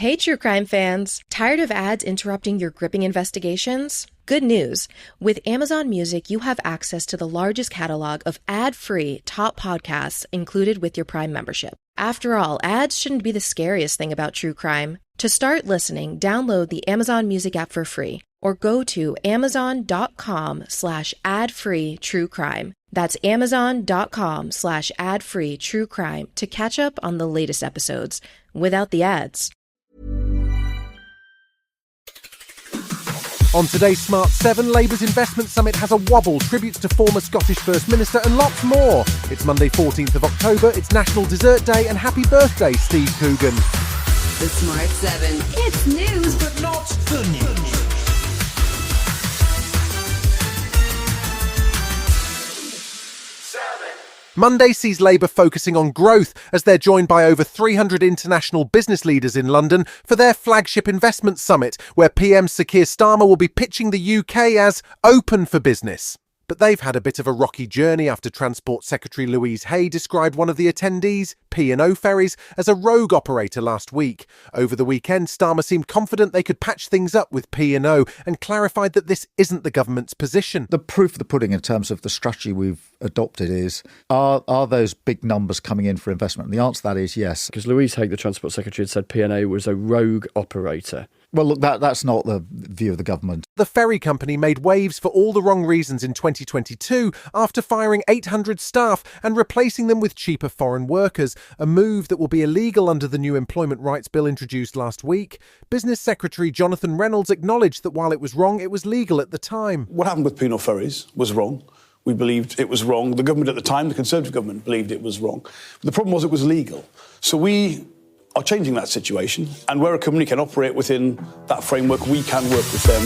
Hey, true crime fans! Tired of ads interrupting your gripping investigations? Good news! With Amazon Music, you have access to the largest catalog of ad-free top podcasts included with your Prime membership. After all, ads shouldn't be the scariest thing about true crime. To start listening, download the Amazon Music app for free or go to amazon.com/ad-free true crime. That's amazon.com/ad-free true crime to catch up on the latest episodes without the ads. On today's Smart 7, Labour's Investment Summit has a wobble, tributes to former Scottish First Minister and lots more. It's Monday 14th of October, it's National Dessert Day and happy birthday, Steve Coogan. The Smart 7. It's news, but not the news. Monday sees Labour focusing on growth as they're joined by over 300 international business leaders in London for their flagship investment summit, where PM Sir Keir Starmer will be pitching the UK as open for business. But they've had a bit of a rocky journey after Transport Secretary Louise Hay described one of the attendees, P&O Ferries, as a rogue operator last week. Over the weekend, Starmer seemed confident they could patch things up with P&O and clarified that this isn't the government's position. The proof of the pudding in terms of the strategy we've adopted is, are those big numbers coming in for investment? And the answer to that is yes. Because Louise Hay, the Transport Secretary, had said P&O was a rogue operator. Well, look, that's not the view of the government. The ferry company made waves for all the wrong reasons in 2022 after firing 800 staff and replacing them with cheaper foreign workers, a move that will be illegal under the new Employment Rights Bill introduced last week. Business Secretary Jonathan Reynolds acknowledged that while it was wrong, it was legal at the time. What happened with P&O Ferries was wrong. We believed it was wrong. The government at the time, the Conservative government, believed it was wrong. But the problem was it was legal. So we are changing that situation, and where a company can operate within that framework, we can work with them.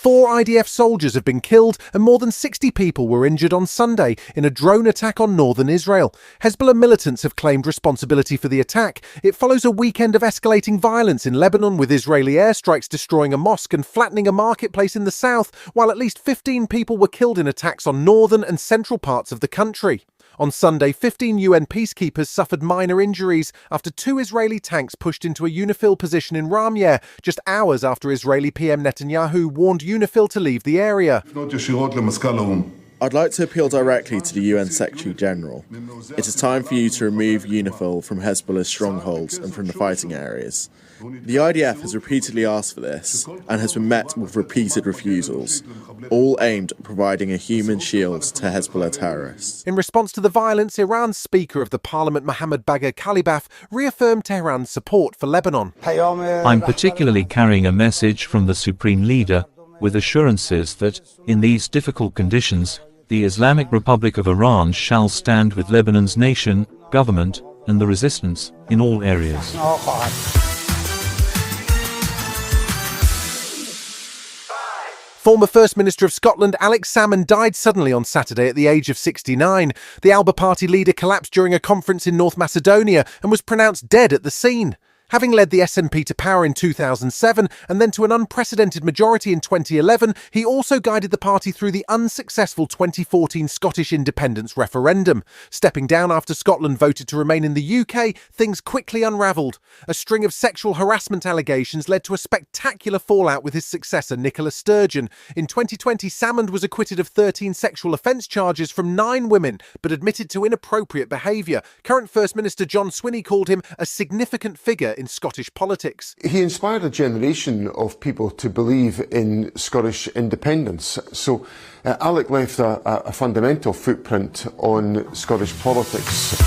4 IDF soldiers have been killed and more than 60 people were injured on Sunday in a drone attack on northern Israel. Hezbollah militants have claimed responsibility for the attack. It follows a weekend of escalating violence in Lebanon, with Israeli airstrikes destroying a mosque and flattening a marketplace in the south, while at least 15 people were killed in attacks on northern and central parts of the country. On Sunday, 15 UN peacekeepers suffered minor injuries after 2 Israeli tanks pushed into a UNIFIL position in Ramyeh, just hours after Israeli PM Netanyahu warned UNIFIL to leave the area. I'd like to appeal directly to the UN Secretary General. It is time for you to remove UNIFIL from Hezbollah's strongholds and from the fighting areas. The IDF has repeatedly asked for this and has been met with repeated refusals, all aimed at providing a human shield to Hezbollah terrorists. In response to the violence, Iran's Speaker of the Parliament, Mohammad Bagher Khalibaf, reaffirmed Tehran's support for Lebanon. I'm particularly carrying a message from the Supreme Leader with assurances that, in these difficult conditions, the Islamic Republic of Iran shall stand with Lebanon's nation, government, and the resistance in all areas. Former First Minister of Scotland Alex Salmond died suddenly on Saturday at the age of 69. The Alba Party leader collapsed during a conference in North Macedonia and was pronounced dead at the scene. Having led the SNP to power in 2007 and then to an unprecedented majority in 2011, he also guided the party through the unsuccessful 2014 Scottish independence referendum. Stepping down after Scotland voted to remain in the UK, things quickly unravelled. A string of sexual harassment allegations led to a spectacular fallout with his successor Nicola Sturgeon. In 2020, Salmond was acquitted of 13 sexual offence charges from 9 women, but admitted to inappropriate behaviour. Current First Minister John Swinney called him a significant figure in Scottish politics. He inspired a generation of people to believe in Scottish independence. So Alec left a fundamental footprint on Scottish politics.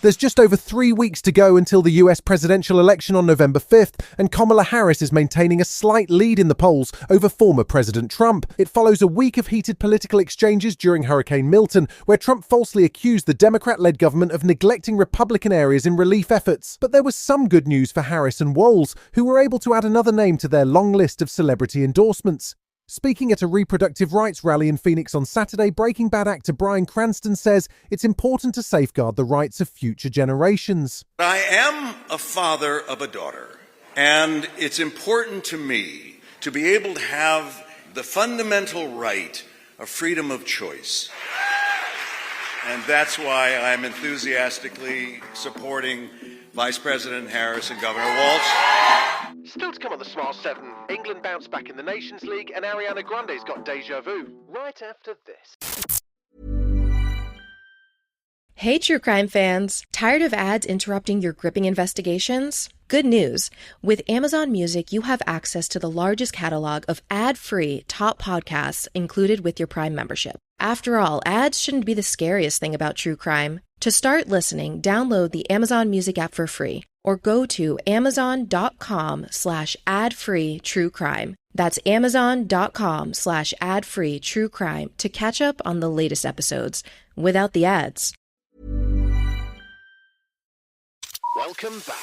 There's just over 3 weeks to go until the US presidential election on November 5th, and Kamala Harris is maintaining a slight lead in the polls over former President Trump. It follows a week of heated political exchanges during Hurricane Milton, where Trump falsely accused the Democrat-led government of neglecting Republican areas in relief efforts. But there was some good news for Harris and Walz, who were able to add another name to their long list of celebrity endorsements. Speaking at a reproductive rights rally in Phoenix on Saturday, Breaking Bad actor Bryan Cranston says it's important to safeguard the rights of future generations. I am a father of a daughter, and it's important to me to be able to have the fundamental right of freedom of choice. And that's why I'm enthusiastically supporting Vice President Harris and Governor Walz. Still to come on the Smart 7, England bounced back in the Nations League and Ariana Grande's got deja vu. Right after this. Hey, true crime fans. Tired of ads interrupting your gripping investigations? Good news. With Amazon Music, you have access to the largest catalog of ad-free top podcasts included with your Prime membership. After all, ads shouldn't be the scariest thing about true crime. To start listening, download the Amazon Music app for free or go to amazon.com/ad-free true crime. That's amazon.com/ad-free true crime to catch up on the latest episodes without the ads. Welcome back.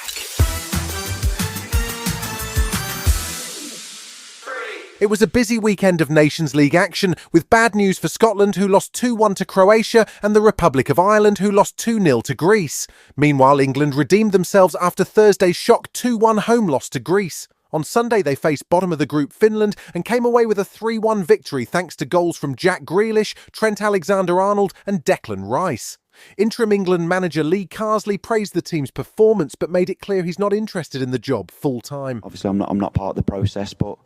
It was a busy weekend of Nations League action, with bad news for Scotland, who lost 2-1 to Croatia, and the Republic of Ireland, who lost 2-0 to Greece. Meanwhile, England redeemed themselves after Thursday's shock 2-1 home loss to Greece. On Sunday, they faced bottom of the group Finland and came away with a 3-1 victory thanks to goals from Jack Grealish, Trent Alexander-Arnold and Declan Rice. Interim England manager Lee Carsley praised the team's performance but made it clear he's not interested in the job full-time. Obviously, I'm not part of the process, but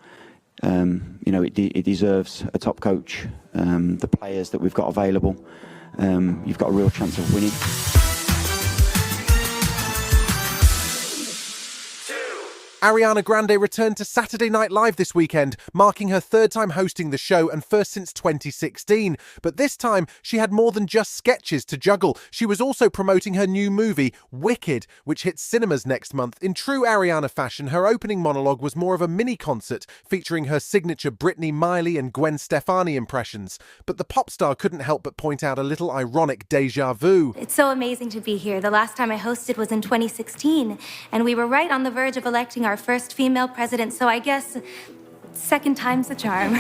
it deserves a top coach. The players that we've got available, you've got a real chance of winning. Ariana Grande returned to Saturday Night Live this weekend, marking her third time hosting the show and first since 2016. But this time, she had more than just sketches to juggle. She was also promoting her new movie, Wicked, which hits cinemas next month. In true Ariana fashion, her opening monologue was more of a mini-concert, featuring her signature Britney, Miley and Gwen Stefani impressions. But the pop star couldn't help but point out a little ironic deja vu. It's so amazing to be here. The last time I hosted was in 2016, and we were right on the verge of electing our first female president, so I guess second time's the charm.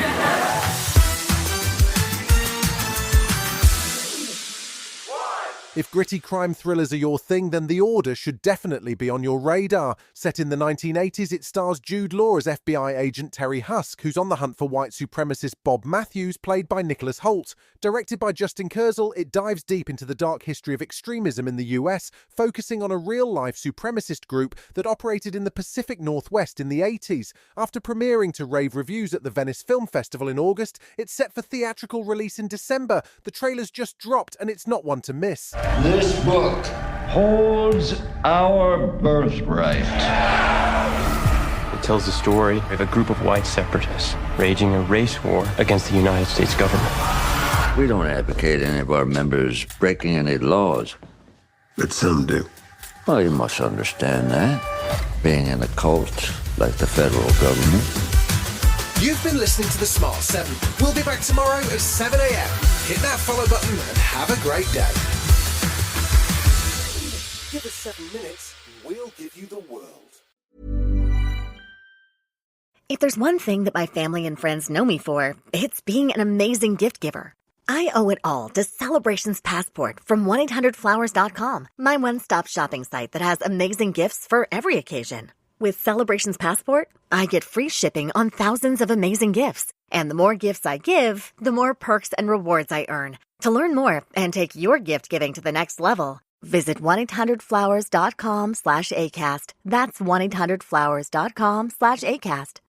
If gritty crime thrillers are your thing, then The Order should definitely be on your radar. Set in the 1980s, it stars Jude Law as FBI agent Terry Husk, who's on the hunt for white supremacist Bob Matthews, played by Nicholas Hoult. Directed by Justin Kurzel, it dives deep into the dark history of extremism in the US, focusing on a real-life supremacist group that operated in the Pacific Northwest in the 80s. After premiering to rave reviews at the Venice Film Festival in August, it's set for theatrical release in December. The trailer's just dropped, and it's not one to miss. This book holds our birthright. It tells the story of a group of white separatists waging a race war against the United States government. We don't advocate any of our members breaking any laws. But some do. Well, you must understand that, being in a cult like the federal government. You've been listening to The Smart 7. We'll be back tomorrow at 7 a.m. Hit that follow button and have a great day. Give us 7 minutes, and we'll give you the world. If there's one thing that my family and friends know me for, it's being an amazing gift giver. I owe it all to Celebrations Passport from 1-800-Flowers.com, my one-stop shopping site that has amazing gifts for every occasion. With Celebrations Passport, I get free shipping on thousands of amazing gifts. And the more gifts I give, the more perks and rewards I earn. To learn more and take your gift giving to the next level, visit 1-800-Flowers.com/ACAST. That's 1-800-Flowers.com/ACAST.